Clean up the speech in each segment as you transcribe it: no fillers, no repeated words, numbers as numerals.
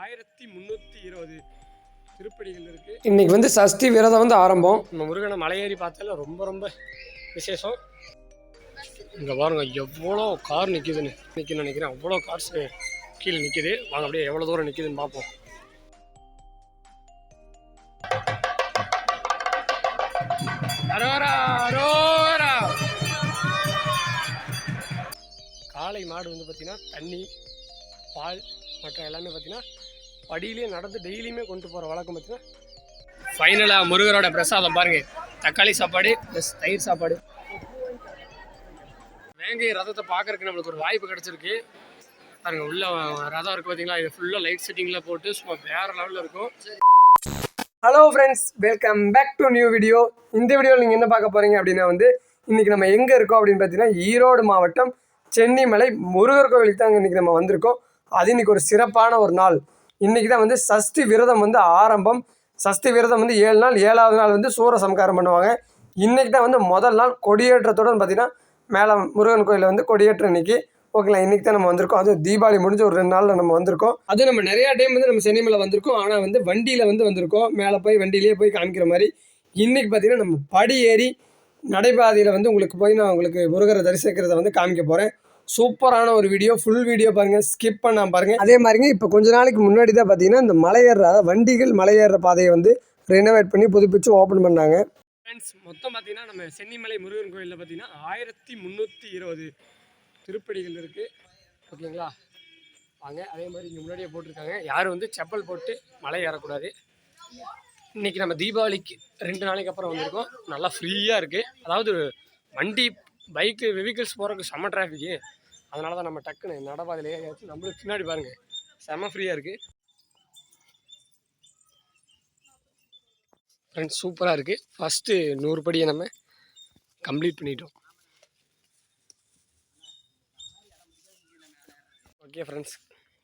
1320 திருப்படிகள் இருக்குது. இன்றைக்கி வந்து சஷ்டி விரதம் வந்து ஆரம்பம். நம்ம முருகனை மலையேறி பார்த்தால ரொம்ப ரொம்ப விசேஷம். இங்கே பாருங்க எவ்வளோ கார் நிற்கிதுன்னு நினைக்கிறேன். அவ்வளோ கார்ஸ் கீழே நிற்கிது. வாங்க அப்படியே எவ்வளோ தூரம் நிற்கிதுன்னு பார்ப்போம். காளை மாடு வந்து பார்த்தீங்கன்னா தண்ணி பால் மற்ற எல்லாமே பார்த்தீங்கன்னா படியிலே நடந்து டெய்லியுமே கொண்டு போகிற வழக்கம் பார்த்தீங்கன்னா. ஃபைனலாக முருகரோட பிரசாதம் பாருங்கள், தக்காளி சாப்பாடு ப்ளஸ் தயிர் சாப்பாடு. வேங்கை ரதத்தை பார்க்கறதுக்கு நம்மளுக்கு ஒரு வாய்ப்பு கிடச்சிருக்கு. பாருங்க உள்ள ரதம் இருக்குது பார்த்தீங்களா, இது ஃபுல்லாக லைட் செட்டிங்கில் போட்டு சும்மா வேறு லெவலில் இருக்கும். Hello friends, welcome back to new video. இந்த வீடியோவில் நீங்கள் என்ன பார்க்க போகிறீங்க அப்படின்னா வந்து இன்றைக்கி நம்ம எங்கே இருக்கோம் அப்படின்னு பார்த்தீங்கன்னா ஈரோடு மாவட்டம் சென்னிமலை முருகர் கோவிலுக்கு தான் இன்றைக்கி நம்ம வந்திருக்கோம். அது இன்றைக்கி ஒரு சிறப்பான ஒரு நாள். இன்றைக்கி தான் வந்து சஷ்டி விரதம் வந்து ஆரம்பம். சஷ்டி விரதம் வந்து 7 நாள், 7வது நாள் வந்து சூரசம்காரம் பண்ணுவாங்க. இன்றைக்கி தான் வந்து முதல் நாள் கொடியேற்றத்துடன் பார்த்திங்கன்னா மேலே முருகன் கோயிலில் வந்து கொடியேற்றம் இன்றைக்கி. ஓகேங்களா, இன்றைக்கி தான் நம்ம வந்திருக்கோம். அதுவும் தீபாவளி முடிஞ்ச ஒரு 2 நாளில் நம்ம வந்திருக்கோம். அதுவும் நம்ம நிறையா டைம் வந்து நம்ம சென்னிமலை வந்திருக்கோம். ஆனால் வந்து வண்டியில் வந்து வந்திருக்கோம். மேலே போய் வண்டியிலே போய் காமிக்கிற மாதிரி. இன்றைக்கி பார்த்திங்கன்னா நம்ம படி ஏறி நடைபாதையில் வந்து உங்களுக்கு போய் நான் உங்களுக்கு முருகரை தரிசிக்கிறத வந்து காமிக்க போகிறேன். சூப்பரான ஒரு வீடியோ, ஃபுல் வீடியோ பாருங்கள், ஸ்கிப் பண்ணாமல் பாருங்கள். அதே மாதிரிங்க இப்போ கொஞ்ச நாளைக்கு முன்னாடி தான் பார்த்தீங்கன்னா இந்த மலையேற வண்டிகள் மலையேற பாதையை வந்து ரெனோவேட் பண்ணி புதுப்பிச்சு ஓப்பன் பண்ணாங்க. ஃப்ரெண்ட்ஸ், மொத்தம் பார்த்தீங்கன்னா நம்ம சென்னிமலை முருகன் கோயிலில் பார்த்தீங்கன்னா 1320 திருப்படிகள் இருக்குது. ஓகேங்களா, வாங்க. அதே மாதிரி இங்கே முன்னாடியே போட்டிருக்காங்க, யாரும் வந்து செப்பல் போட்டு மலை ஏறக்கூடாது. இன்றைக்கி நம்ம தீபாவளிக்கு 2 நாளைக்கு அப்புறம் வந்திருக்கோம். நல்லா ஃப்ரீயாக இருக்குது. அதாவது வண்டி பைக்கு வெஹிக்கிள்ஸ் போகிறதுக்கு செம்ம டிராஃபிக்கு. அதனால தான் நம்ம டக்குன்னு நடப்பாதையிலே ஏதாச்சும் நம்மளுக்கு பின்னாடி பாருங்கள் செம்ம ஃப்ரீயாக இருக்குது. ஃப்ரெண்ட்ஸ், சூப்பராக இருக்குது. ஃபஸ்ட்டு 100 படியை நம்ம கம்ப்ளீட் பண்ணிட்டோம். ஓகே ஃப்ரெண்ட்ஸ்,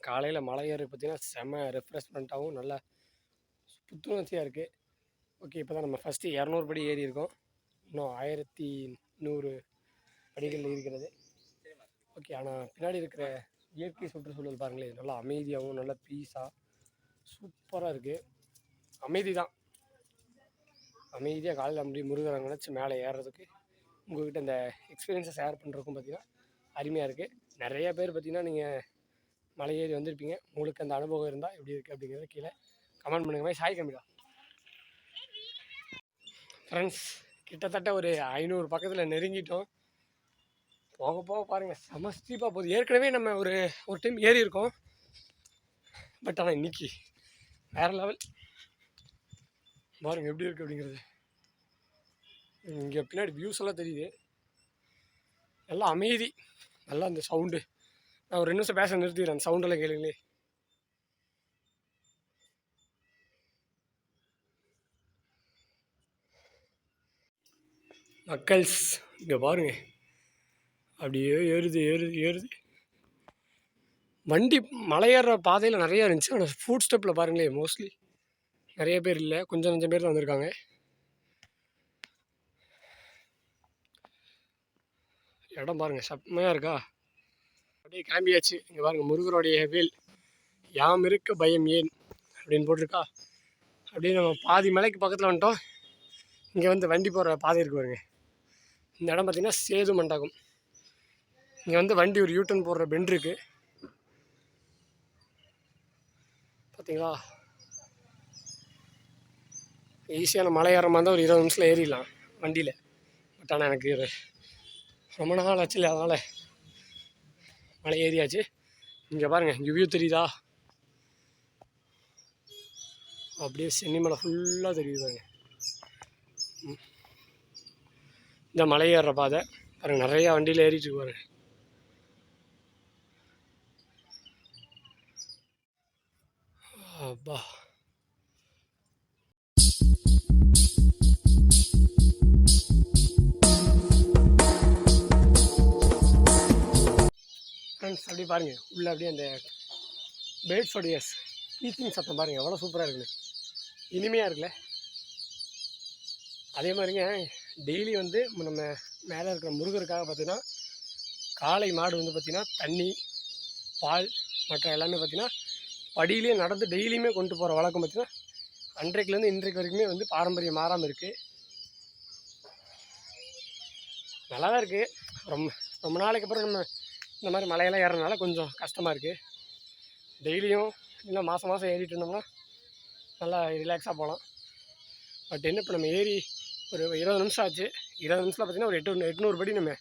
காலையில் மலை ஏறு பார்த்திங்கன்னா செம்ம ரெஃப்ரெஷ்மெண்ட்டாகவும் நல்லா புத்துணர்ச்சியாக இருக்குது. ஓகே, இப்போ தான் நம்ம ஃபஸ்ட்டு 200 படி ஏறி இருக்கோம். இன்னும் 1100 படிகள் இருக்கிறது. ஓகே, ஆனால் பின்னாடி இருக்கிற இயற்கை சுற்றுச்சூழல் பாருங்களேன், நல்லா அமைதியாகவும் நல்லா பீஸாக சூப்பராக இருக்குது. அமைதி தான், அமைதியாக காலையில் அப்படி முருகரை நினச்சி மேலே ஏறுறதுக்கு உங்கள்கிட்ட இந்த எக்ஸ்பீரியன்ஸை ஷேர் பண்ணுறதுக்கும் பார்த்திங்கன்னா அருமையாக இருக்குது. நிறைய பேர் பார்த்திங்கன்னா நீங்கள் மலை ஏறி வந்திருப்பீங்க. உங்களுக்கு அந்த அனுபவம் இருந்தால் எப்படி இருக்குது அப்படிங்கிறத கீழே கமெண்ட் பண்ணுங்க. சாய் கம்மிடா. ஃப்ரெண்ட்ஸ், கிட்டத்தட்ட ஒரு 500 பக்கத்தில் நெருங்கிட்டோம். போக போக பாருங்கள் செம ஸ்டீப்பாக போகுது. ஏற்கனவே நம்ம ஒரு டைம் ஏறி இருக்கோம். பட் ஆனால் இன்றைக்கி வேறு லெவல். பாருங்கள் எப்படி இருக்குது அப்படிங்கிறது. இங்கே பின்னாடி வியூஸ் எல்லாம் தெரியுது, நல்லா அமைதி, நல்லா அந்த சவுண்டு. நான் ஒரு 2 நிமிஷம் பேச நிறுத்திடுறேன், அந்த சவுண்டெல்லாம் கேளுங்களே. மக்கள்ஸ் இங்கே பாருங்கள், அப்படியே ஏறுது. வண்டி மலையேற பாதையில் நிறையா இருந்துச்சு. ஆனால் ஃபுட் ஸ்டெப்பில் பாருங்களேன் மோஸ்ட்லி நிறைய பேர் இல்லை, கொஞ்சம் பேர் தான் வந்திருக்காங்க. இடம் பாருங்கள் செம்மையாக இருக்கா. அப்படியே கிளம்பியாச்சு. இங்கே பாருங்கள் முருகருடைய வேல், யாம் இருக்க பயம் ஏன் அப்படின்னு போட்டிருக்கா. அப்படியே நம்ம பாதி மலைக்கு பக்கத்தில் வந்துட்டோம். இங்கே வந்து வண்டி போகிற பாதை இருக்கு பாருங்க. இந்த இடம் பார்த்திங்கன்னா சேது மண்டபம். இங்கே வந்து வண்டி ஒரு யூட்டன் போடுற பெண்ட் இருக்குது பார்த்தீங்களா. ஈஸியான மலை ஏற மாதிரி தான் ஒரு 20 நிமிஷத்தில் ஏறிடலாம் வண்டியில். பட் ஆனால் எனக்கு ரொம்ப நாள் ஆச்சு இல்லை, அதனால் மலை ஏறியாச்சு. இங்கே பாருங்கள், இங்கே வியூ தெரியுதா, அப்படியே சென்னிமலை ஃபுல்லாக தெரியுது பாருங்க. இந்த மலை ஏறுற பாதை பாருங்கள், நிறையா வண்டியில் ஏறிட்டு இருக்கு பாருங்க. அப்பா, ஃப்ரெண்ட்ஸ் அப்படி பாருங்கள் உள்ளே அப்படியே அந்த பேர்ட்ஸோடைய கீச்சிங் சத்தம் பாருங்கள் எவ்வளோ சூப்பராக இருக்குல்ல, இனிமையாக இருக்குல்ல. அதே மாதிரிங்க டெய்லி வந்து நம்ம மேலே இருக்கிற முருகருக்காக பார்த்திங்கன்னா காளை மாடு வந்து பார்த்திங்கன்னா தண்ணி பால் மற்ற எல்லாமே பார்த்திங்கன்னா படியிலே நடந்து டெய்லியுமே கொண்டு போகிற வழக்கம் பார்த்தீங்கன்னா அன்றைக்குலேருந்து இன்றைக்கு வரைக்குமே வந்து பாரம்பரியம் மாறாமல் இருக்குது. நல்லா தான் இருக்குது. ரொம்ப ரொம்ப நாளைக்கு அப்புறம் நம்ம இந்த மாதிரி மலையெல்லாம் ஏறனால கொஞ்சம் கஷ்டமாக இருக்குது. டெய்லியும் இல்லை மாதம் மாதம் ஏறிட்டு இருந்தோம்னா நல்லா ரிலாக்ஸாக போகலாம். பட் என்ன இப்போ நம்ம ஏறி ஒரு 20 நிமிஷம் ஆச்சு. 20 நிமிஷத்தில் பார்த்திங்கன்னா ஒரு 800 படி நம்ம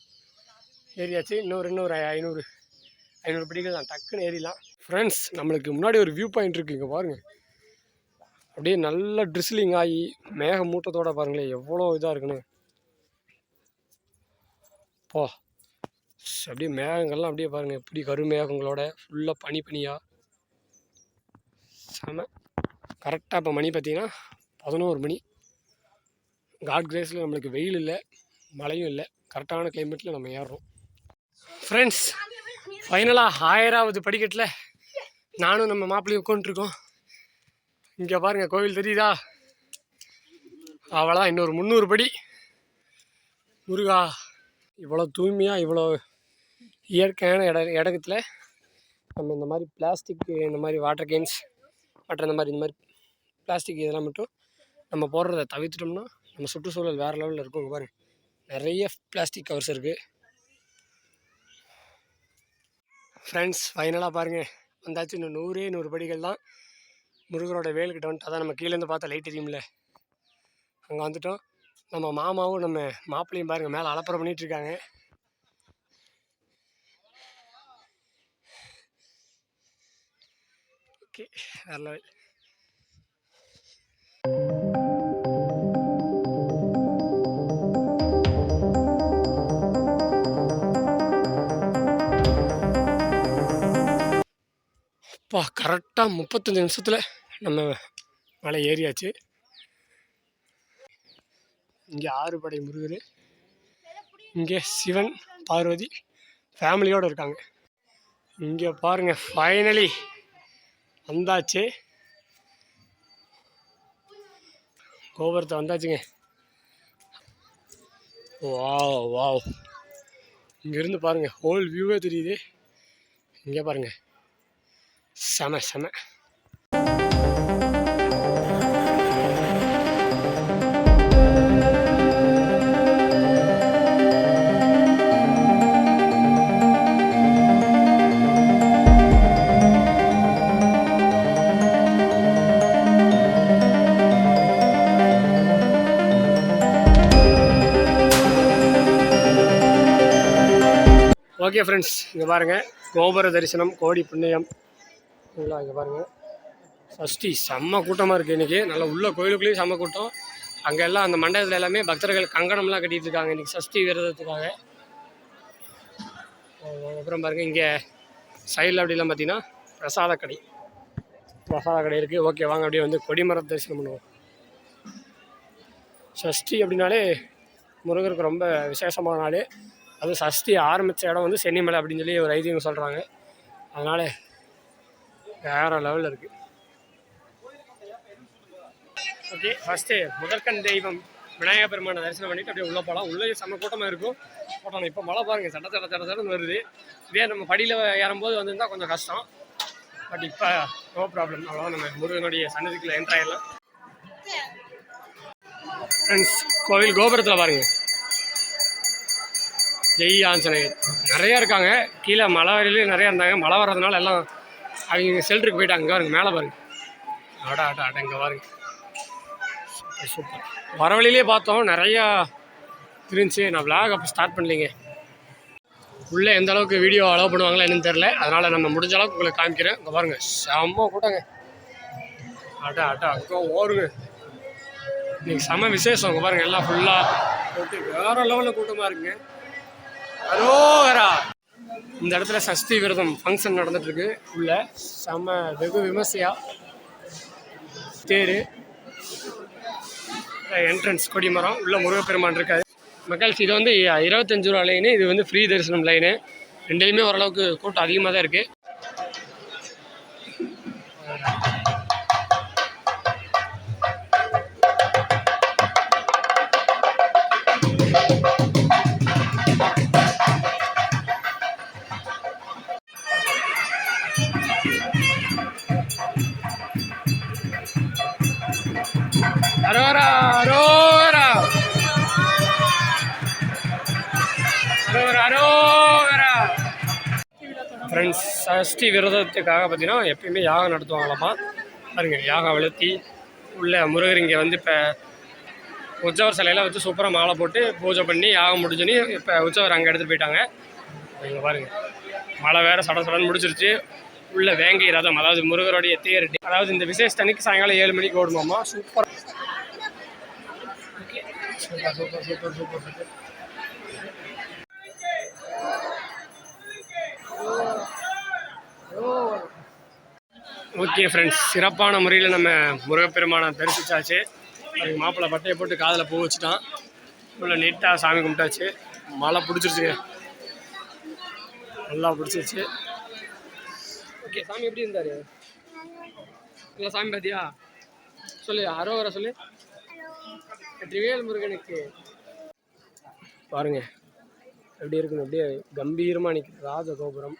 ஏறியாச்சு. இன்னொரு 500 படிகள் தான் டக்குன்னு ஏறிடலாம். ஃப்ரெண்ட்ஸ், நம்மளுக்கு முன்னாடி ஒரு வியூ பாயிண்ட் இருக்குது. இங்கே பாருங்கள், அப்படியே நல்லா ட்ரிஸ்லிங் ஆகி மேக மூட்டத்தோடு பாருங்களேன் எவ்வளோ இதாக இருக்குன்னு. அப்படியே மேகங்கள்லாம் அப்படியே பாருங்கள் எப்படி கருமேகங்களோட ஃபுல்லாக பனியாக செம. கரெக்டாக இப்போ மணி பார்த்திங்கன்னா 11 மணி. காட் கிரேஸில் நம்மளுக்கு வெயில் இல்லை, மழையும் இல்லை, கரெக்டான கிளைமேட்டில் நம்ம ஏறுறோம். ஃப்ரெண்ட்ஸ், ஃபைனலாக 1000வது படிக்கட்டில் நானும் நம்ம மாப்பிள்ளையும் உட்காந்துருக்கோம். இங்கே பாருங்கள் கோவில் தெரியுதா? அவ்வளோதான், இன்னொரு 300 படி. முருகா, இவ்வளோ தூய்மையாக இவ்வளோ இயற்கையான இடத்துல நம்ம இந்த மாதிரி பிளாஸ்டிக், இந்த மாதிரி வாட்டர் கேன்ஸ், இந்த மாதிரி பிளாஸ்டிக் இதெல்லாம் மட்டும் நம்ம போடுறத தவிர்த்துட்டோம்னா நம்ம சுற்றுச்சூழல் வேறு லெவலில் இருக்கும். இங்கே பாருங்கள் நிறைய பிளாஸ்டிக் கவர்ஸ் இருக்குது. ஃப்ரெண்ட்ஸ், ஃபைனலாக பாருங்கள் வந்தாச்சு. இன்னும் 100 படிகள் தான். முருகரோட வேலுக்கிட்ட வந்துட்டு அதான் நம்ம கீழேருந்து பார்த்தா லைட் எரியும்ல, அங்கே வந்துட்டோம். நம்ம மாமாவும் நம்ம மாப்பிள்ளையும் பாருங்கள் மேலே அலப்பறை பண்ணிகிட்ருக்காங்க. ஓகே, வேறு லெவல். கரெக்டாக 35 நிமிஷத்தில் நம்ம மலை ஏறியாச்சு. இங்கே 6 படை முருகர், இங்கே சிவன் பார்வதி ஃபேமிலியோடு இருக்காங்க. இங்கே பாருங்கள் ஃபைனலி வந்தாச்சு. கோபுரத்தை வந்தாச்சுங்க. வாவ் வாவ், இங்கேருந்து பாருங்கள் ஹோல் வியூவே தெரியுது. இங்கே பாருங்கள் செம செம. ஓகே ஃப்ரெண்ட்ஸ், இங்கே பாருங்கள் கோபுர தரிசனம் கோடி புண்ணியம். இல்லை இங்கே பாருங்கள் சஷ்டி செம்ம கூட்டமாக இருக்குது இன்றைக்கி. நல்லா உள்ள கோயிலுக்குள்ளேயும் செம்ம கூட்டம். அங்கே எல்லாம் அந்த மண்டபத்தில் எல்லாமே பக்தர்கள் கங்கணம்லாம் கட்டிகிட்டு இருக்காங்க இன்றைக்கி சஷ்டி விரதத்துக்காக. அப்புறம் பாருங்கள் இங்கே சைடில் அப்படிலாம் பார்த்திங்கன்னா பிரசாத கடை இருக்குது. ஓகே, வாங்க அப்படியே வந்து கொடிமரம் தரிசனம் பண்ணுவோம். சஷ்டி அப்படின்னாலே முருகருக்கு ரொம்ப விசேஷமான நாள். அதுவும் சஷ்டி ஆரம்பித்த இடம் வந்து சென்னிமலை அப்படின்னு சொல்லி ஒரு ஐதீகம் சொல்கிறாங்க. அதனால் வேறு லெவலில் இருக்குது. ஓகே, ஃபஸ்ட்டு முதற்கண் தெய்வம் விநாயகர் பெருமானை தரிசனம் பண்ணிவிட்டு அப்படியே உள்ளே போகலாம். உள்ளே செம்ம கூட்டமாக இருக்கும். போட்டோம். இப்போ மழை பாருங்கள் சட்டன்னு வருது. இதே நம்ம படியில் ஏறும்போது வந்துருந்தால் கொஞ்சம் கஷ்டம். பட் இப்போ நோ ப்ராப்ளம். அவ்வளோதான், நம்ம முருகனுடைய சன்னதிக்குள்ளே என்ட்ரு ஆகிடலாம். ஃப்ரெண்ட்ஸ், கோவில் கோபுரத்தில் பாருங்கள் ஜெய் ஆஞ்சநேயர் நிறையா இருக்காங்க. கீழே மலை வரையிலேயே நிறையா இருந்தாங்க. மழை வர்றதுனால எல்லாம் அவங்க ஷெல்டருக்கு போயிட்டாங்க. இங்கே பாருங்க மேலே பாருங்க. ஆட்டா இங்கே பாருங்க சூப்பர். வர வழியிலே பார்த்தோம் நிறையா இருந்துச்சு. நான் விளாக் அப்போ ஸ்டார்ட் பண்ணலைங்க. உள்ளே எந்த அளவுக்கு வீடியோ அலோவ் பண்ணுவாங்களா என்னன்னு தெரில. அதனால் நம்ம முடிஞ்ச அளவுக்கு உங்களுக்கு காமிக்கிறேன். இங்கே பாருங்கள் செம்ம கூட்டங்க. ஆட்டா அங்கே ஓருங்க. இன்றைக்கி செம்ம விசேஷம். இங்கே பாருங்கள் எல்லாம் ஃபுல்லாக போட்டு வேறு லெவலில் கூட்டமாக இருக்குங்க. அரோகரா. இந்த இடத்துல சஷ்டி விரதம் ஃபங்க்ஷன் நடந்துட்டுருக்கு. உள்ள செம்ம வெகு விமர்சையாக தேர் என்ட்ரன்ஸ் கொடிமரம் உள்ள முருகப்பெருமான் இருக்காது. மக்கள்ஸ், இது வந்து 25 ரூபா லைனு, இது வந்து ஃப்ரீ தரிசனம் லைனு. ரெண்டுலேயுமே ஓரளவுக்கு கூட்டம் அதிகமாக தான் இருக்குது. அரோரா அரோரா அரோரா அரோரா. ஃப்ரெண்ட்ஸ், சஷ்டி விரதத்துக்காக பார்த்தீங்கன்னா எப்பயுமே யாகம் நடத்துவாங்களாமா. பாருங்க, யாகம் வளர்த்தி உள்ள முருகர் இங்கே வந்து இப்போ உற்சவர் சிலையெல்லாம் வச்சு சூப்பராக மாலை போட்டு பூஜை பண்ணி யாகம் முடிஞ்சுன்னு இப்போ உற்சவர் அங்கே எடுத்துகிட்டு போயிட்டாங்க. இங்கே பாருங்க, மழை வேறு சட சடன்னு முடிச்சிருச்சு. உள்ள வேங்கை ரதம், அதாவது முருகருடைய தேர், அதாவது இந்த விசேஷத்தன்னைக்கு சாயங்காலம் 7 மணிக்கு ஓடுமாமா. Super super super super super super. Okay friends, சிறப்பான முறையில் நம்ம முருகப்பெருமானை தரிசித்தாச்சு. அதுக்கு மாப்பிள்ளை பட்டையை போட்டு காதில் பூ வச்சுட்டான். இவ்வளோ நீட்டாக சாமி கும்பிட்டாச்சு. மழை பிடிச்சிருச்சுங்க, நல்லா பிடிச்சிருச்சு. ஓகே, சாமி எப்படி இருந்தார்? இல்லை சாமி பார்த்தியா? சொல்லு, அரோவரை சொல்லு. வெற்றிவேல் முருகனுக்கு. பாருங்க எப்படி இருக்குன்னு, அப்படியே கம்பீரமாக நிற்குது ராஜகோபுரம்,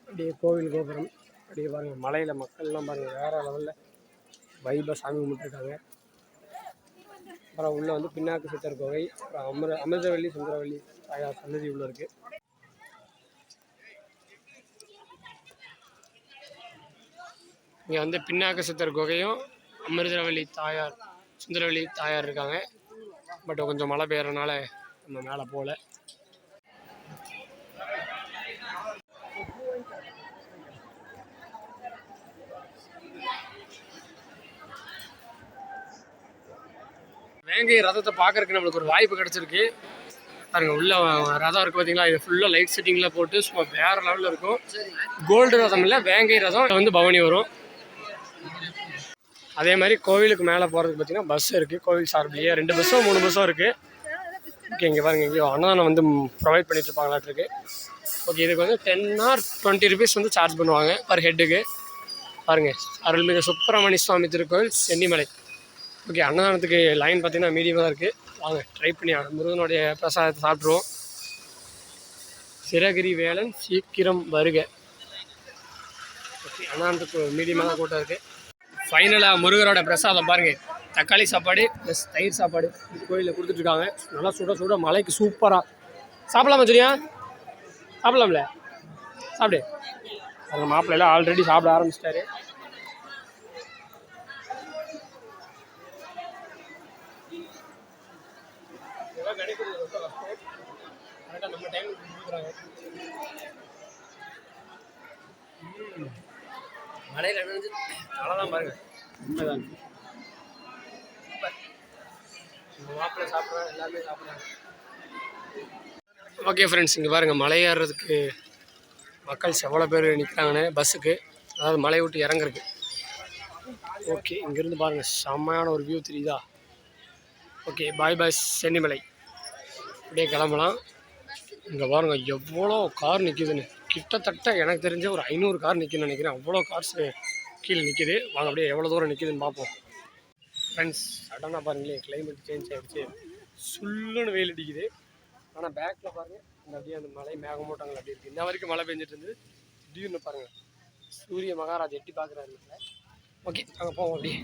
அப்படியே கோவில் கோபுரம். அப்படியே பாருங்கள், மலையில் மக்கள்லாம் பாருங்கள் வேறு லெவலில் வைபாக சாமி கும்பிட்டுருக்காங்க. அப்புறம் உள்ளே வந்து பின்னாக்கு சித்தர் கோவை, அப்புறம் அமிர்தவள்ளி சுந்தரவள்ளி தாயார் சன்னதி உள்ள இருக்குது. இங்கே வந்து பின்னாக்கு சித்தர் குகையும் அமிர்தவள்ளி தாயார் சுந்தரவள்ளி தாயார் இருக்காங்க. பட் கொஞ்சம் மழை பெய்யறதுனால நம்ம மேலே போகல. வேங்கை ரதத்தை பார்க்கறதுக்கு நம்மளுக்கு ஒரு வாய்ப்பு கிடச்சிருக்கு. பாருங்க, உள்ள ரதம் இருக்குது பார்த்தீங்களா, இது ஃபுல்லாக லைட் செட்டிங்கில் போட்டு சும்மா வேறு லெவலில் இருக்கும். கோல்டு ரதம் இல்லை, வேங்கை ரதம் வந்து பவனி வரும். அதே மாதிரி கோவிலுக்கு மேலே போகிறதுக்கு பார்த்தீங்கன்னா பஸ் இருக்குது. கோவில் சார்பிலேயே 2 பஸ்ஸோ 3 பஸ்ஸோ இருக்குது. ஓகே, இங்கே பாருங்கள், இங்கே அன்னதானம் வந்து ப்ரொவைட் பண்ணிட்டு இருப்பாங்களாட்டிருக்கு. ஓகே, இதுக்கு வந்து 10 or 20 rupees வந்து சார்ஜ் பண்ணுவாங்க பர் ஹெட்டுக்கு. பாருங்கள், அருள்மிகு சுப்பிரமணிய சுவாமி திருக்கோவில் சென்னிமலை. ஓகே, அன்னதானத்துக்கு லைன் பார்த்தீங்கன்னா மீடியமாக தான் இருக்குது. வாங்க ட்ரை பண்ணி முருகனுடைய பிரசாதத்தை சாப்பிட்ருவோம். சிறகிரி வேலன் சீக்கிரம் வருக. ஓகே, அன்னதானத்துக்கு மீடியமாக தான் கூட்டம் இருக்குது. ஃபைனலாக முருகரோட பிரசாதம் பாருங்கள், தக்காளி சாப்பாடு ப்ளஸ் தயிர் சாப்பாடு கோயிலில் கொடுத்துட்ருக்காங்க. நல்லா சுட சுட மலைக்கு சூப்பராக சாப்பிடலாமா? சரியா சாப்பிடலாம்ல? சாப்பிடு. அந்த மாப்பிள்ளைலாம் ஆல்ரெடி சாப்பிட ஆரம்பிச்சிட்டாரு. நம்ம டைம் கொடுக்குறாங்க. மலையில் நினைஞ்சு அவ்வளோதான் பாருங்க, உண்மைதான். மாப்பிள்ளை சாப்பிட்றாங்க, எல்லாருமே சாப்பிட்றாங்க. ஓகே ஃப்ரெண்ட்ஸ், இங்கே பாருங்கள், மலை ஏறுறதுக்கு மக்கள் எவ்வளோ பேர் நிற்கிறாங்கன்னு பஸ்ஸுக்கு, அதாவது மலையை விட்டு இறங்குறதுக்கு. ஓகே, இங்கேருந்து பாருங்கள் செம்மையான ஒரு வியூ தெரியுதா? ஓகே, பாய் பாய் சென்னிமலை. அப்படியே கிளம்பலாம். இங்கே பாருங்கள் எவ்வளோ கார் நிற்கிதுன்னு. கிட்டத்தட்ட எனக்கு தெரிஞ்ச ஒரு 500 கார் நிற்குன்னு நினைக்கிறேன். அவ்வளோ கார்ஸ் கீழே நிற்கிது. வாங்க அப்படியே எவ்வளோ தூரம் நிற்கிதுன்னு பார்ப்போம். ஃப்ரெண்ட்ஸ், சடனாக பாருங்களேன், கிளைமேட் சேஞ்ச் ஆகிடுச்சு. சுல்லுன்னு வெயில் அடிக்குது. ஆனால் பேக்கில் பாருங்கள், இந்த அப்படியே அந்த மலை மேகமூட்டங்கள் அப்படி இருக்குது. இன்ன வரைக்கும் மழை பெஞ்சிட்டு இருந்தது. திடீர்னு பாருங்கள், சூரிய மகாராஜ் எட்டி பார்க்குறாரு. ஓகே, அங்கே போவோம் அப்படியே.